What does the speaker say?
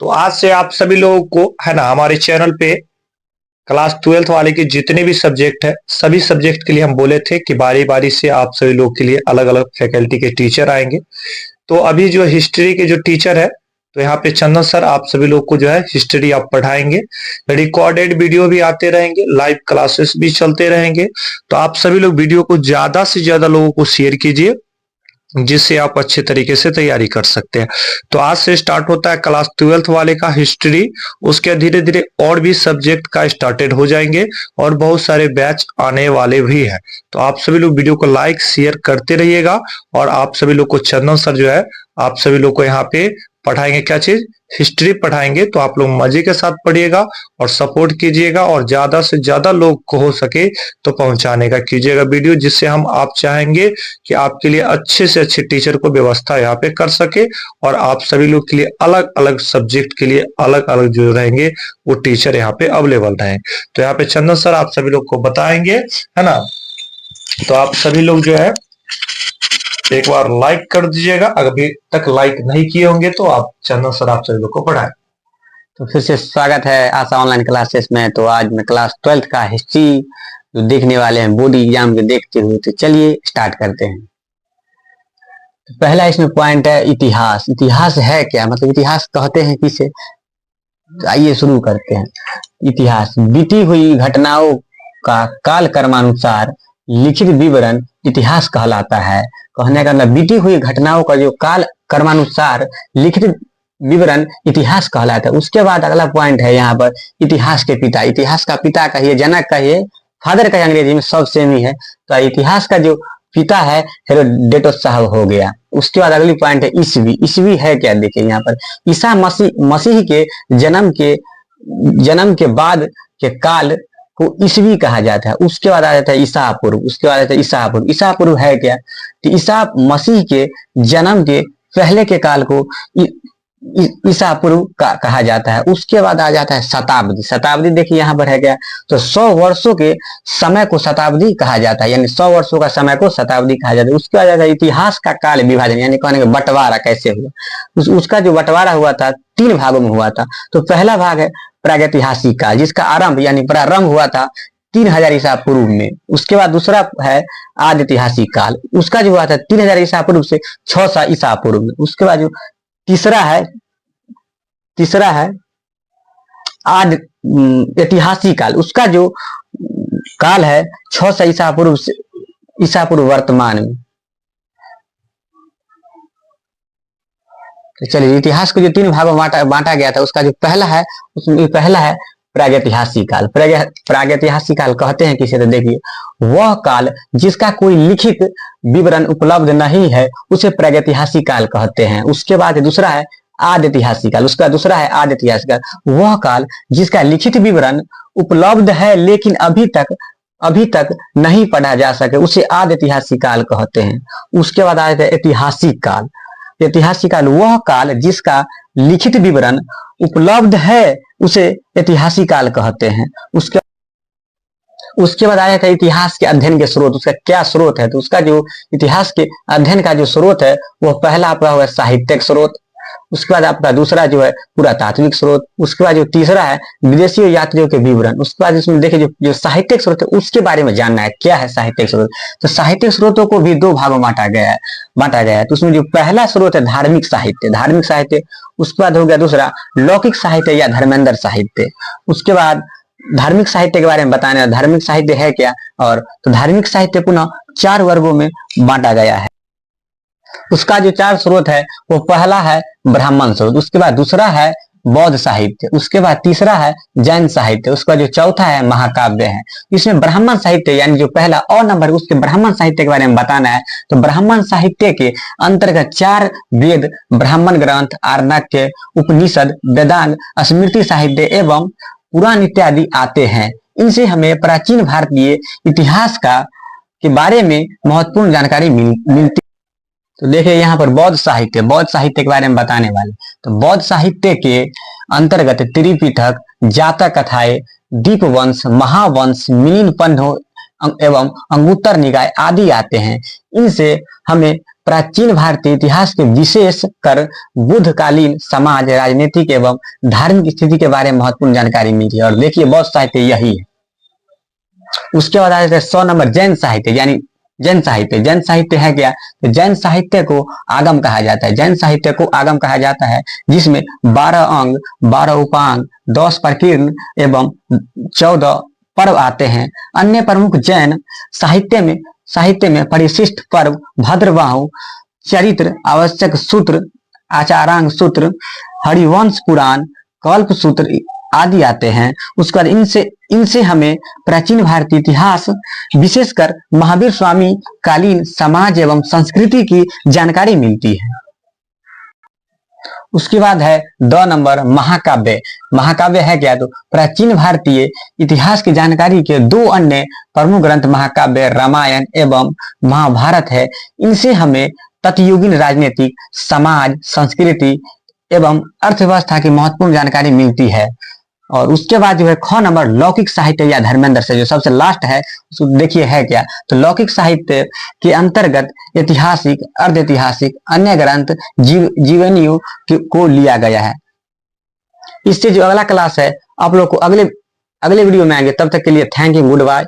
तो आज से आप सभी लोगों को है ना हमारे चैनल पे क्लास 12th वाले के जितने भी सब्जेक्ट है सभी सब्जेक्ट के लिए हम बोले थे कि बारी बारी से आप सभी लोग के लिए अलग अलग फैकल्टी के टीचर आएंगे। तो अभी जो हिस्ट्री के जो टीचर है तो यहाँ पे चंदन सर आप सभी लोग को जो है हिस्ट्री आप पढ़ाएंगे। रिकॉर्डेड वीडियो भी आते रहेंगे, लाइव क्लासेस भी चलते रहेंगे। तो आप सभी लोग वीडियो को ज्यादा से ज्यादा लोगों को शेयर कीजिए जिससे आप अच्छे तरीके से तैयारी कर सकते हैं। तो आज से स्टार्ट होता है क्लास 12th वाले का हिस्ट्री। उसके धीरे धीरे और भी सब्जेक्ट का स्टार्टेड हो जाएंगे और बहुत सारे बैच आने वाले भी हैं। तो आप सभी लोग वीडियो को लाइक शेयर करते रहिएगा और आप सभी लोग को चंदन सर जो है आप सभी लोग को यहाँ पे पढ़ाएंगे, क्या चीज, हिस्ट्री पढ़ाएंगे। तो आप लोग मजे के साथ पढ़िएगा और सपोर्ट कीजिएगा और ज्यादा से ज्यादा लोग को हो सके तो पहुंचाने का कीजिएगा वीडियो, जिससे हम आप चाहेंगे कि आपके लिए अच्छे से अच्छे टीचर को व्यवस्था यहाँ पे कर सके और आप सभी लोग के लिए अलग अलग सब्जेक्ट के लिए अलग अलग जो रहेंगे वो टीचर यहाँ पे अवेलेबल रहे। तो यहाँ पे चंदन सर आप सभी लोग को बताएंगे, है ना। तो आप सभी लोग जो है एक बार लाइक कर दीजिएगा, अभी तक लाइक नहीं किए होंगे तो आप चंदन सर आप सभी लोग को पढ़ाएं। तो फिर से स्वागत है आशा ऑनलाइन क्लासेस में। तो आज मैं क्लास 12th का हिस्ट्री जो देखने वाले हैं बोर्ड एग्जाम के देखते हुए, तो चलिए स्टार्ट करते हैं। तो पहला इसमें पॉइंट है इतिहास। इतिहास है क्या, मतलब इतिहास कहते हैं किसे, तो आइए शुरू करते हैं। इतिहास बीती हुई घटनाओं का काल क्रमानुसार लिखित विवरण इतिहास कहलाता है। कहने का मतलब बीती हुई घटनाओं का जो काल क्रमानुसार लिखित विवरण इतिहास कहलाता है। उसके बाद अगला पॉइंट है यहाँ पर इतिहास के पिता। इतिहास का पिता कहिए, जनक कहिए, फादर कहिए, अंग्रेजी में सब सेम ही है। तो इतिहास का जो पिता है हेरोडोटस साहब हो गया। उसके बाद अगली पॉइंट है ईसवी। ईसवी है क्या, देखिए यहाँ पर ईसा मसीह के जन्म के बाद के काल को ईसवी कहा जाता है। उसके बाद आ जाता है ईसा पूर्व। उसके बाद आता है ईसा पूर्व। ईसा पूर्व है क्या, तो ईसा मसीह के जन्म के पहले के काल को ईसा पूर्व कहा जाता है। उसके बाद आ जाता है शताब्दी। शताब्दी देखिए यहाँ पर है क्या, तो 100 वर्षों के समय को शताब्दी कहा जाता है, यानी 100 वर्षों का समय को शताब्दी कहा जाता है। उसके बाद आता है इतिहास का काल विभाजन, यानी कहने का बंटवारा कैसे हुआ। उसका जो बंटवारा हुआ था 3 भागों में हुआ था। तो पहला भाग है प्रागैतिहासिक काल, जिसका आरंभ यानी प्रारंभ हुआ था 3000 ईसा पूर्व में। उसके बाद दूसरा है आदि ऐतिहासिक काल, उसका जो हुआ था 3000 ईसा पूर्व से 600 ईसा पूर्व में। उसके बाद जो तीसरा है आदि ऐतिहासिक काल, उसका जो काल है 600 ईसा पूर्व से ईसा पूर्व वर्तमान में। तो चलिए इतिहास को जो 3 भागों में बांटा गया था, उसका जो पहला है उसमें पहला है प्रागैतिहासिक काल। प्रागैतिहासिक काल कहते हैं किसे, तो देखिए वह काल जिसका कोई लिखित विवरण उपलब्ध नहीं है उसे प्रागैतिहासिक काल कहते हैं। उसके बाद दूसरा है आदि ऐतिहासिक काल। उसका दूसरा है आदि ऐतिहासिक काल, वह काल जिसका लिखित विवरण उपलब्ध है लेकिन अभी तक नहीं पढ़ा जा सके उसे आदि ऐतिहासिक काल कहते हैं। उसके बाद आता है ऐतिहासिक काल। ऐतिहासिक काल वह काल जिसका लिखित विवरण उपलब्ध है उसे ऐतिहासिक काल कहते हैं। उसके बाद आया था इतिहास के अध्ययन के स्रोत। उसका क्या स्रोत है, तो उसका जो इतिहास के अध्ययन का जो स्रोत है वह पहला आपका हुआ साहित्यिक स्रोत। उसके बाद आपका दूसरा जो है पुरातात्विक स्रोत। उसके बाद जो तीसरा है विदेशी यात्रियों के विवरण। उसके बाद इसमें देखिए जो साहित्यिक स्रोत है उसके बारे में जानना है, क्या है साहित्यिक स्रोत। तो साहित्यिक स्रोतों को भी 2 भागों में बांटा गया है। तो उसमें जो पहला स्रोत है धार्मिक साहित्य। उसके बाद हो गया दूसरा लौकिक साहित्य या धर्मेंद्र साहित्य। उसके बाद धार्मिक साहित्य के बारे में बताना, धार्मिक साहित्य है क्या, और तो धार्मिक साहित्य पुनः 4 वर्गों में बांटा गया है। उसका जो 4 स्रोत है वो पहला है ब्राह्मण स्रोत। उसके बाद दूसरा है बौद्ध साहित्य। उसके बाद तीसरा है जैन साहित्य। उसका जो चौथा है महाकाव्य है। इसमें ब्राह्मण साहित्य यानी जो पहला और नंबर उसके ब्राह्मण साहित्य के बारे में बताना है। तो ब्राह्मण साहित्य के अंतर्गत 4 वेद, ब्राह्मण ग्रंथ, आरण्यक, उपनिषद, वेदांग, स्मृति साहित्य एवं पुराण इत्यादि आते हैं। इनसे हमें प्राचीन भारतीय इतिहास के बारे में महत्वपूर्ण जानकारी मिलती। तो देखिए यहाँ पर बौद्ध साहित्य के बारे में बताने वाले। तो बौद्ध साहित्य के अंतर्गत त्रिपिटक, जातक कथाएं, दीपवंश, महावंश, मिलिंद पंथ एवं अंगुत्तर निकाय आदि आते हैं। इनसे हमें प्राचीन भारतीय इतिहास के विशेष कर बुद्धकालीन समाज, राजनीतिक एवं धार्मिक स्थिति के बारे में महत्वपूर्ण जानकारी मिली है। और देखिए बौद्ध साहित्य यही है। उसके बाद आ जाता है 100 नंबर जैन साहित्य, यानी जैन साहित्य। जैन साहित्य है क्या? तो जैन साहित्य को आगम कहा जाता है। जैन साहित्य को आगम कहा जाता है जिसमें 12 अंग, 12 उपांग, 10 प्रकीर्ण एवं 14 पर्व आते हैं। अन्य प्रमुख जैन साहित्य में परिशिष्ट पर्व, भद्रबाहु, चरित्र, आवश्यक सूत्र, आचारांग सूत्र, हरिवंश पुराण, कल्प सूत्र आदि आते हैं। उसके बाद इनसे हमें प्राचीन भारतीय इतिहास, विशेषकर महावीर स्वामी कालीन समाज एवं संस्कृति की जानकारी मिलती है। उसके बाद है 2 नंबर महाकाव्य। महाकाव्य है क्या? तो प्राचीन भारतीय इतिहास की जानकारी के 2 अन्य प्रमुख ग्रंथ महाकाव्य रामायण एवं महाभारत है। इनसे हमें तत्युगीन राजनीतिक, समाज, संस्कृति एवं अर्थव्यवस्था की महत्वपूर्ण जानकारी मिलती है। और उसके बाद जो है 6 नंबर लौकिक साहित्य या धर्मेंद्र से, जो सबसे लास्ट है, उसको देखिए है क्या? तो लौकिक साहित्य के अंतर्गत ऐतिहासिक, अर्ध ऐतिहासिक, अन्य ग्रंथ, जीवनियों को लिया गया है। इससे जो अगला क्लास है आप लोग को अगले वीडियो में आएंगे। तब तक के लिए थैंक यू, गुड बाय।